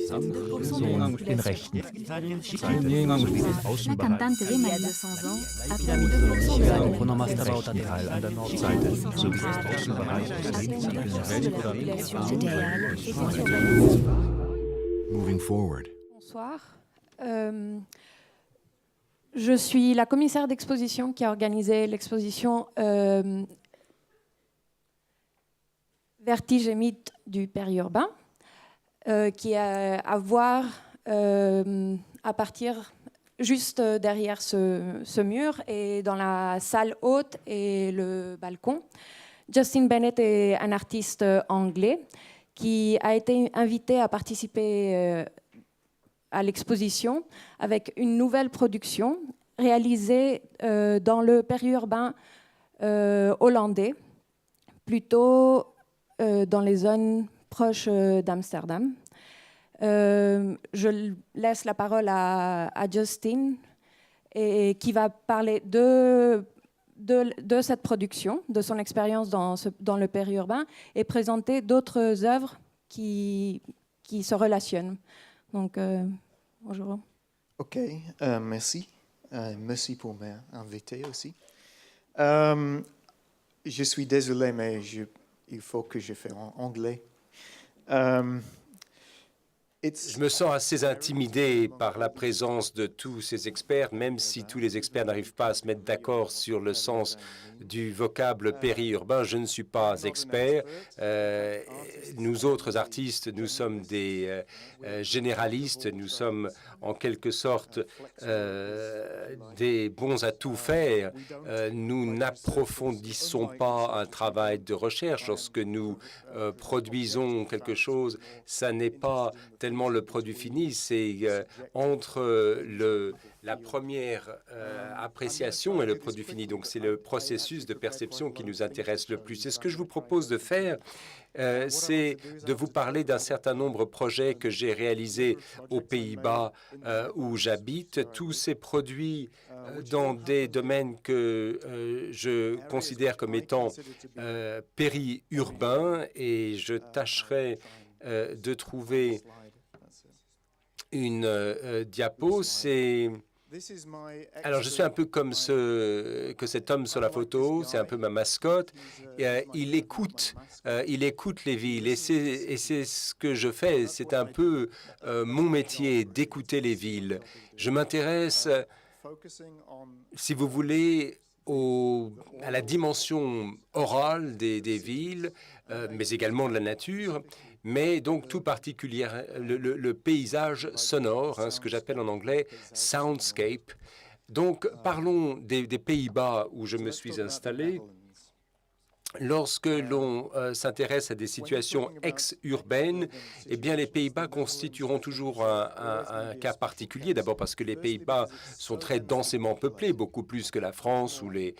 Personen den Rechten. La cantante de Mali, 200 ans, a perdu 2% de la Seite sowie des population. Moving forward. Bonsoir. Je suis la commissaire d'exposition qui a organisé l'exposition Vertige et mythe du périurbain, qui est à voir à partir juste derrière ce mur et dans la salle haute et le balcon. Justin Bennett est un artiste anglais qui a été invité à participer à l'exposition avec une nouvelle production réalisée dans le périurbain hollandais, plutôt dans les zones proches d'Amsterdam. Je laisse la parole à Justin qui va parler de cette production, de son expérience dans le périurbain et présenter d'autres œuvres qui se relationnent. Donc, bonjour. OK, merci. Merci pour m'inviter aussi. Je suis désolé, mais il faut que je fasse en anglais. Je me sens assez intimidé par la présence de tous ces experts, même si tous les experts n'arrivent pas à se mettre d'accord sur le sens du vocable périurbain. Je ne suis pas expert. Nous autres artistes, nous sommes des généralistes. Nous sommes en quelque sorte des bons à tout faire. Nous n'approfondissons pas un travail de recherche. Lorsque nous produisons quelque chose, ça n'est pas tellement le produit fini, c'est entre la première appréciation et le produit fini. Donc, c'est le processus de perception qui nous intéresse le plus. Et ce que je vous propose de faire, c'est de vous parler d'un certain nombre de projets que j'ai réalisés aux Pays-Bas où j'habite. Tous ces produits dans des domaines que je considère comme étant périurbains, et je tâcherai de trouver une diapo. Alors, je suis un peu comme cet homme sur la photo, c'est un peu ma mascotte. Il écoute les villes, et c'est ce que je fais. C'est un peu mon métier d'écouter les villes. Je m'intéresse, si vous voulez, à la dimension orale des villes, mais également de la nature. Mais donc tout particulier, le paysage sonore, ce que j'appelle en anglais soundscape. Donc parlons des Pays-Bas où je me suis installé. Lorsque l'on s'intéresse à des situations ex-urbaines, eh bien, les Pays-Bas constitueront toujours un cas particulier. D'abord parce que les Pays-Bas sont très densément peuplés, beaucoup plus que la France ou le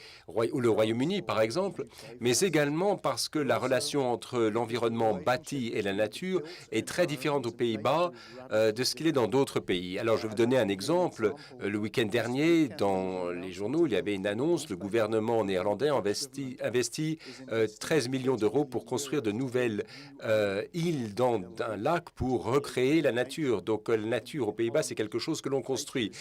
Royaume-Uni, par exemple, mais également parce que la relation entre l'environnement bâti et la nature est très différente aux Pays-Bas de ce qu'il est dans d'autres pays. Alors, je vais vous donner un exemple. Le week-end dernier, dans les journaux, il y avait une annonce. Le gouvernement néerlandais investit 13 millions d'euros pour construire de nouvelles îles dans un lac pour recréer la nature. Donc, la nature aux Pays-Bas, c'est quelque chose que l'on construit.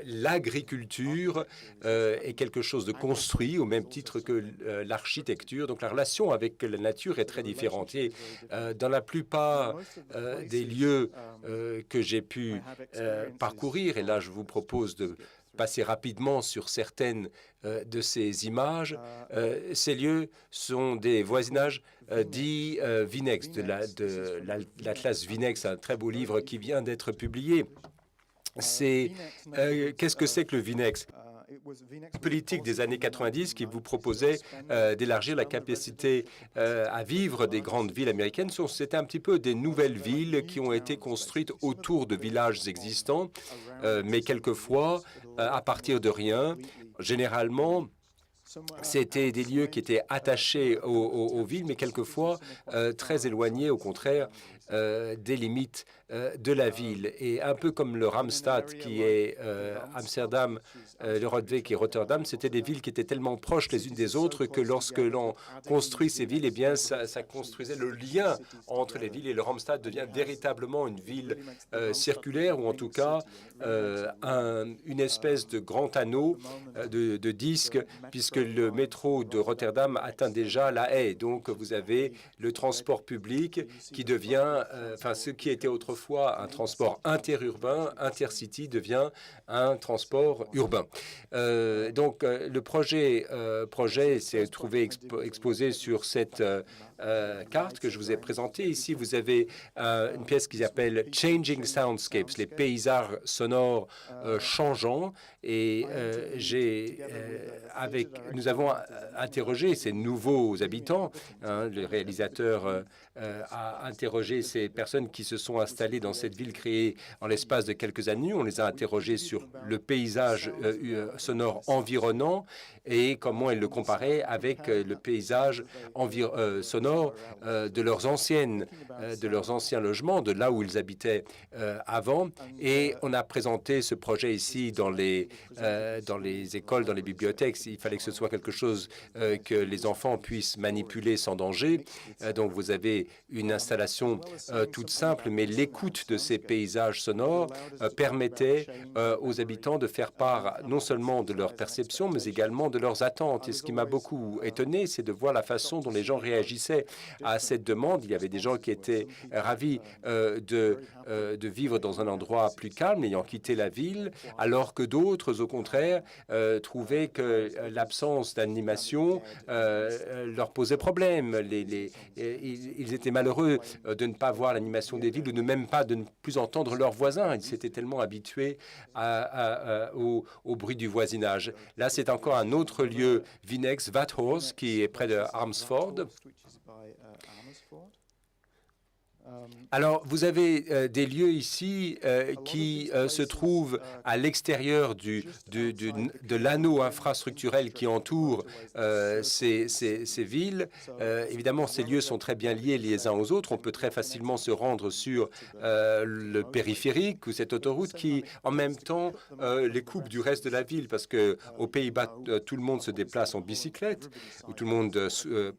L'agriculture est quelque chose de construit au même titre que l'architecture. Donc, la relation avec la nature est très différente. Et dans la plupart des lieux que j'ai pu parcourir, et là, je vous propose de passer rapidement sur certaines de ces images. Ces lieux sont des voisinages dits Vinex, de l'Atlas Vinex, un très beau livre qui vient d'être publié. Qu'est-ce que c'est que le Vinex? Une politique des années 90 qui vous proposait d'élargir la capacité à vivre des grandes villes américaines. C'était un petit peu des nouvelles villes qui ont été construites autour de villages existants, mais quelquefois à partir de rien. Généralement, C'était des lieux qui étaient attachés aux villes, mais quelquefois très éloignés, au contraire, des limites de la ville. Et un peu comme le Randstad, qui est Amsterdam, le Rotweg et Rotterdam, c'était des villes qui étaient tellement proches les unes des autres que lorsque l'on construit ces villes, eh bien, ça construisait le lien entre les villes. Et le Randstad devient véritablement une ville circulaire, ou en tout cas une espèce de grand anneau de disques, puisque le métro de Rotterdam atteint déjà La Haye. Donc, vous avez le transport public qui devient, ce qui était autrefois un transport interurbain, intercity, devient un transport urbain. Donc, le projet s'est trouvé exposé sur cette carte que je vous ai présentée. Ici, vous avez une pièce qui s'appelle Changing Soundscapes, les paysages sonores changeants. Et nous avons interrogé ces nouveaux habitants. Le réalisateur a interrogé ces personnes qui se sont installées dans cette ville créée en l'espace de quelques années. On les a interrogés sur le paysage sonore environnant et comment elles le comparaient avec le paysage sonore de leurs anciens logements, de là où ils habitaient avant. Et on a présenté ce projet ici dans les écoles, dans les bibliothèques. Il fallait que ce soit quelque chose que les enfants puissent manipuler sans danger. Donc vous avez une installation toute simple, mais l'écoute de ces paysages sonores permettait aux habitants de faire part non seulement de leur perception, mais également de leurs attentes. Et ce qui m'a beaucoup étonné, c'est de voir la façon dont les gens réagissaient à cette demande. Il y avait des gens qui étaient ravis de vivre dans un endroit plus calme, ayant quitté la ville, alors que d'autres, au contraire, trouvaient que l'absence d'animation leur posait problème. Ils étaient malheureux de ne pas voir l'animation des villes ou de même pas de ne plus entendre leurs voisins. Ils s'étaient tellement habitués au bruit du voisinage. Là, c'est encore un autre lieu, Vinex, Vathorst, qui est près de Amersfoort. Alors, vous avez des lieux ici qui se trouvent à l'extérieur de l'anneau infrastructurel qui entoure ces villes. Évidemment, ces lieux sont très bien liés les uns aux autres. On peut très facilement se rendre sur le périphérique ou cette autoroute qui, en même temps, les coupe du reste de la ville, parce qu'aux Pays-Bas, tout le monde se déplace en bicyclette, ou tout le monde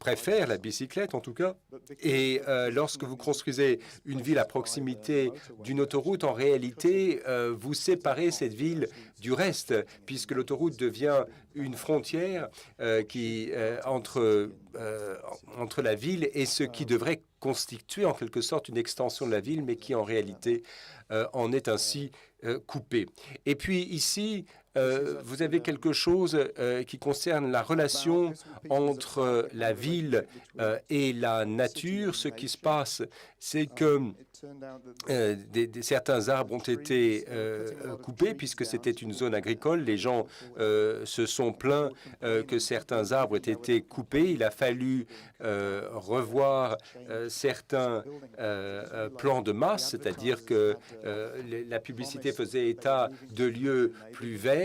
préfère la bicyclette, en tout cas. Et lorsque vous construisez une ville à proximité d'une autoroute, en réalité, vous séparez cette ville du reste, puisque l'autoroute devient une frontière entre la ville et ce qui devrait constituer en quelque sorte une extension de la ville, mais qui en réalité en est ainsi coupé. Et puis ici, vous avez quelque chose qui concerne la relation entre la ville et la nature. Ce qui se passe, c'est que certains arbres ont été coupés puisque c'était une zone agricole. Les gens se sont plaints que certains arbres aient été coupés. Il a fallu revoir certains plans de masse, c'est-à-dire que la publicité faisait état de lieux plus verts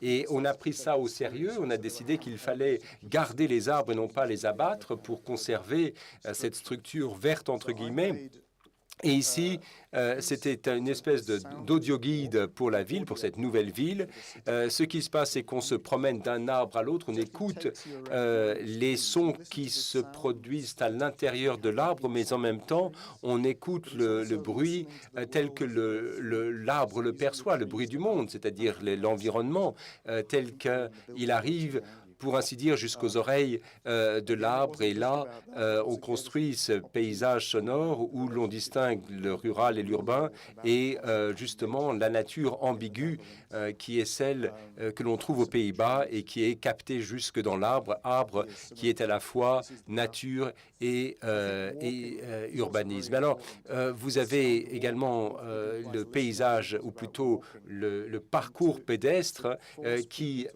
et on a pris ça au sérieux. On a décidé qu'il fallait garder les arbres et non pas les abattre pour conserver cette structure verte, entre guillemets. Et ici, c'était une espèce d'audio-guide pour la ville, pour cette nouvelle ville. Ce qui se passe, c'est qu'on se promène d'un arbre à l'autre, on écoute les sons qui se produisent à l'intérieur de l'arbre, mais en même temps, on écoute le bruit tel que l'arbre le perçoit, le bruit du monde, c'est-à-dire l'environnement tel qu'il arrive, pour ainsi dire, jusqu'aux oreilles de l'arbre. Et là, on construit ce paysage sonore où l'on distingue le rural et l'urbain et justement la nature ambiguë qui est celle que l'on trouve aux Pays-Bas et qui est captée jusque dans l'arbre, arbre qui est à la fois nature et urbanisme. Alors, vous avez également le paysage, ou plutôt le parcours pédestre qui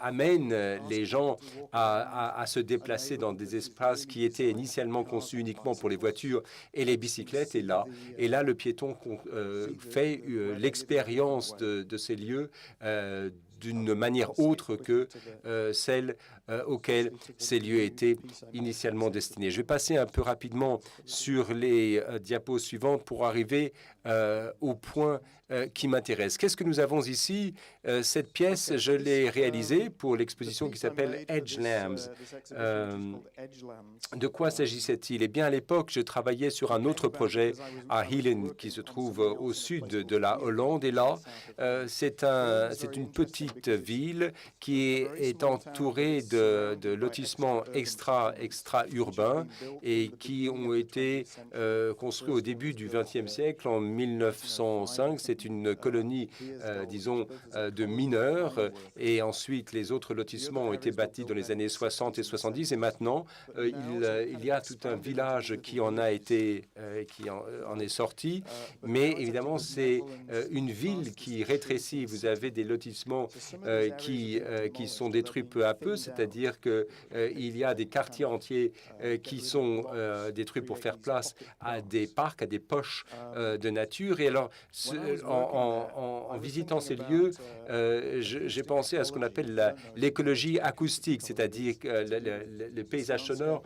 amène les gens à se déplacer dans des espaces qui étaient initialement conçus uniquement pour les voitures et les bicyclettes. Et là le piéton fait l'expérience de ces lieux d'une manière autre que celle auxquelles ces lieux étaient initialement destinés. Je vais passer un peu rapidement sur les diapos suivantes pour arriver au point qui m'intéresse. Qu'est-ce que nous avons ici? Cette pièce, je l'ai réalisée pour l'exposition qui s'appelle Edge Lambs. De quoi s'agissait-il? Eh bien, à l'époque, je travaillais sur un autre projet à Heelen, qui se trouve au sud de la Hollande. Et là, c'est une petite ville qui est entourée de lotissements extra-urbains et qui ont été construits au début du XXe siècle, en 1905. C'est une colonie, disons, de mineurs. Et ensuite, les autres lotissements ont été bâtis dans les années 60 et 70. Et maintenant, il y a tout un village qui en a été, qui en est sorti. Mais évidemment, c'est une ville qui rétrécit. Vous avez des lotissements qui sont détruits peu à peu, c'est-à-dire qu'il y a des quartiers entiers qui sont détruits pour faire place à des parcs, à des poches de nature. Et alors, en visitant ces lieux, j'ai pensé à ce qu'on appelle l'écologie acoustique, c'est-à-dire le paysage sonore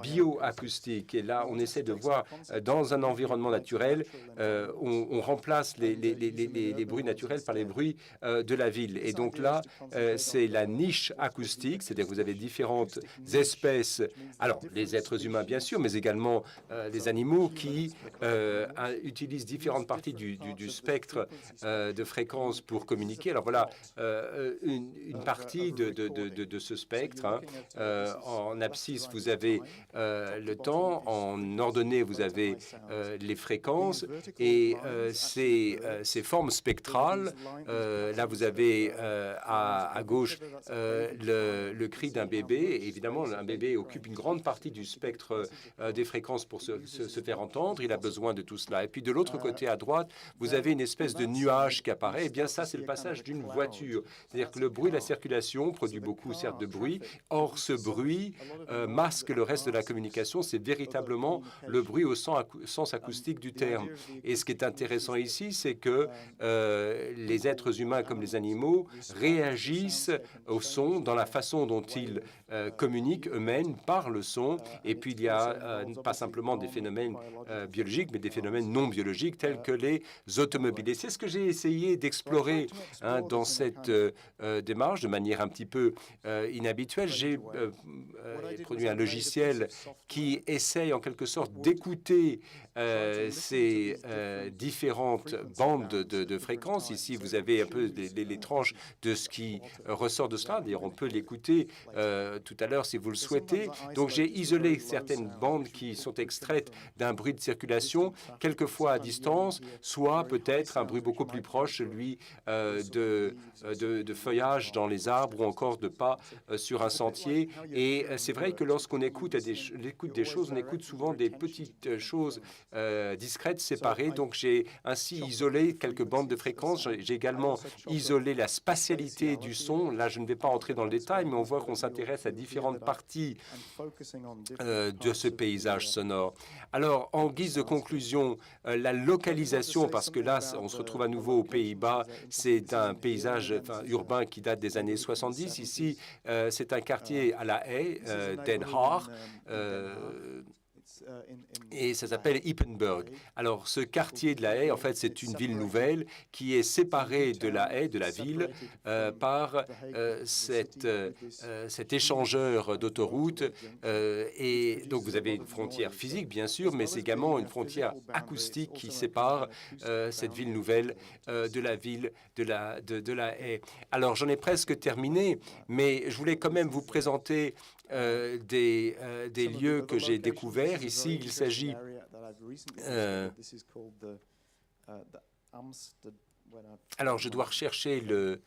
bioacoustique. Et là, on essaie de voir dans un environnement naturel, on remplace les bruits naturels par les bruits de la ville. Et donc là, c'est la niche acoustique, c'est-à-dire que vous avez différentes espèces, alors les êtres humains bien sûr, mais également les animaux qui utilisent différentes parties du spectre de fréquences pour communiquer. Alors voilà une partie de ce spectre. En abscisse, vous avez le temps. En ordonnée, vous avez les fréquences. Et ces formes spectrales, là, vous avez à gauche le cri d'un bébé. Et évidemment, un bébé occupe une grande partie du spectre des fréquences pour se faire entendre. Il a besoin de tout cela. Et puis, de l'autre côté, à droite, vous avez une espèce de nuage qui apparaît. Eh bien, ça, c'est le passage d'une voiture. C'est-à-dire que le bruit de la circulation produit beaucoup, certes, de bruit. Or, ce bruit masque le reste de la communication. C'est véritablement le bruit au sens acoustique du terme. Et ce qui est intéressant ici, c'est que les êtres humains comme les animaux réagissent au son dans la façon dont ils communiquent eux-mêmes par le son. Et puis, il y a pas simplement des phénomènes biologiques, mais des phénomènes non biologiques tels que les automobiles. Et c'est ce que j'ai essayé d'explorer dans cette démarche de manière un petit peu inhabituelle. J'ai produit un logiciel qui essaye en quelque sorte d'écouter ces différentes bandes de fréquences. Ici, vous avez un peu les tranches de ce qui ressort de cela. D'ailleurs, on peut l'écouter tout à l'heure si vous le souhaitez. Donc, j'ai isolé certaines bandes qui sont extraites d'un bruit de circulation, quelquefois à distance, soit peut-être un bruit beaucoup plus proche, celui de feuillage dans les arbres ou encore de pas sur un sentier. Et c'est vrai que lorsqu'on écoute des choses, on écoute souvent des petites choses discrètes, séparées. Donc, j'ai ainsi isolé quelques bandes de fréquences. J'ai également isolé la spatialité du son. Là, je ne vais pas entrer dans le détail, mais on voit qu'on s'intéresse à différentes parties de ce paysage sonore. Alors, en guise de conclusion, la localisation, parce que là, on se retrouve à nouveau aux Pays-Bas, c'est un paysage urbain qui date des années 70. Ici, c'est un quartier à La Haye, Den Haag, et ça s'appelle Ypenburg. Alors, ce quartier de La Haye, en fait, c'est une ville nouvelle qui est séparée de La Haye, de la ville, par cet échangeur d'autoroutes. Et donc, vous avez une frontière physique, bien sûr, mais c'est également une frontière acoustique qui sépare cette ville nouvelle de la ville de La Haye. Alors, j'en ai presque terminé, mais je voulais quand même vous présenter des lieux que j'ai découverts. Ici, il s'agit alors, je dois rechercher le...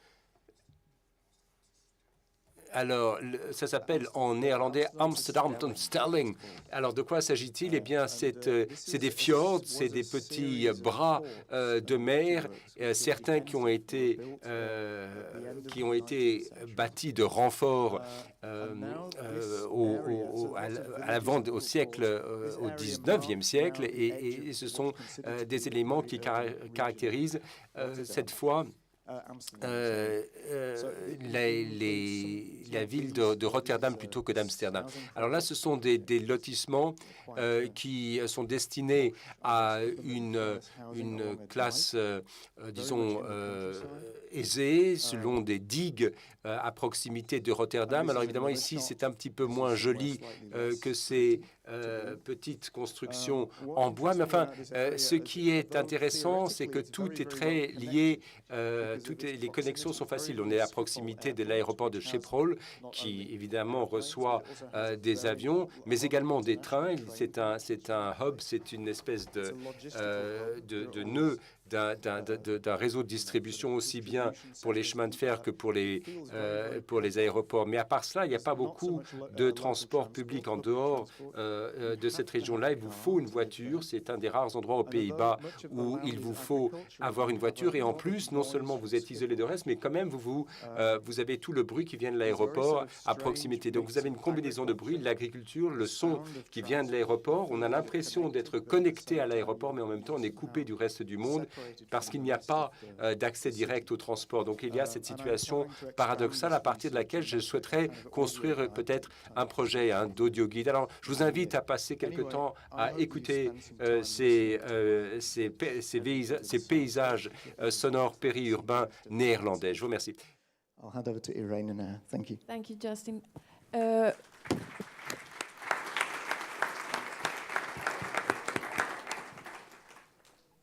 Alors, ça s'appelle en néerlandais Amsterdam-Stelling. Alors, de quoi s'agit-il? Eh bien, c'est des fjords, c'est des petits bras de mer, certains qui ont été bâtis de renforts au siècle, au 19e siècle, et ce sont des éléments qui caractérisent cette fois la ville de Rotterdam plutôt que d'Amsterdam. Alors là, ce sont des lotissements qui sont destinés à une classe, disons, aisée, selon des digues à proximité de Rotterdam. Alors évidemment, ici, c'est un petit peu moins joli que ces petites constructions en bois. Mais enfin, ce qui est intéressant, c'est que tout est très lié. Les connexions sont faciles. On est à proximité de l'aéroport de Schiphol, qui évidemment reçoit des avions, mais également des trains. C'est un hub, c'est une espèce de nœud d'un réseau de distribution aussi bien pour les chemins de fer que pour les aéroports. Mais à part cela, il n'y a pas beaucoup de transport public en dehors de cette région-là. Il vous faut une voiture. C'est un des rares endroits aux Pays-Bas où il vous faut avoir une voiture. Et en plus, non seulement vous êtes isolé de reste, mais quand même, vous avez tout le bruit qui vient de l'aéroport à proximité. Donc, vous avez une combinaison de bruit, de l'agriculture, le son qui vient de l'aéroport. On a l'impression d'être connecté à l'aéroport, mais en même temps, on est coupé du reste du monde parce qu'il n'y a pas d'accès direct au transport. Donc, il y a cette situation paradoxale à partir de laquelle je souhaiterais construire peut-être un projet d'audio-guide. Alors, je vous invite à passer quelque temps à écouter ces paysages sonores périurbains néerlandais. Je vous remercie. I'll hand over to Irene now. Thank you. Thank you, Justin.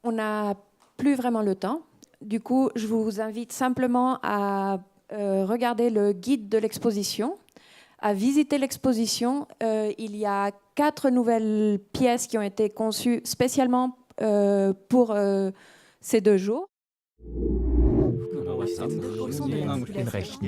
On n'a plus vraiment le temps. Du coup, je vous invite simplement à regarder le guide de l'exposition, à visiter l'exposition. Il y a 4 nouvelles pièces qui ont été conçues spécialement pour ces 2 jours. 2% de la population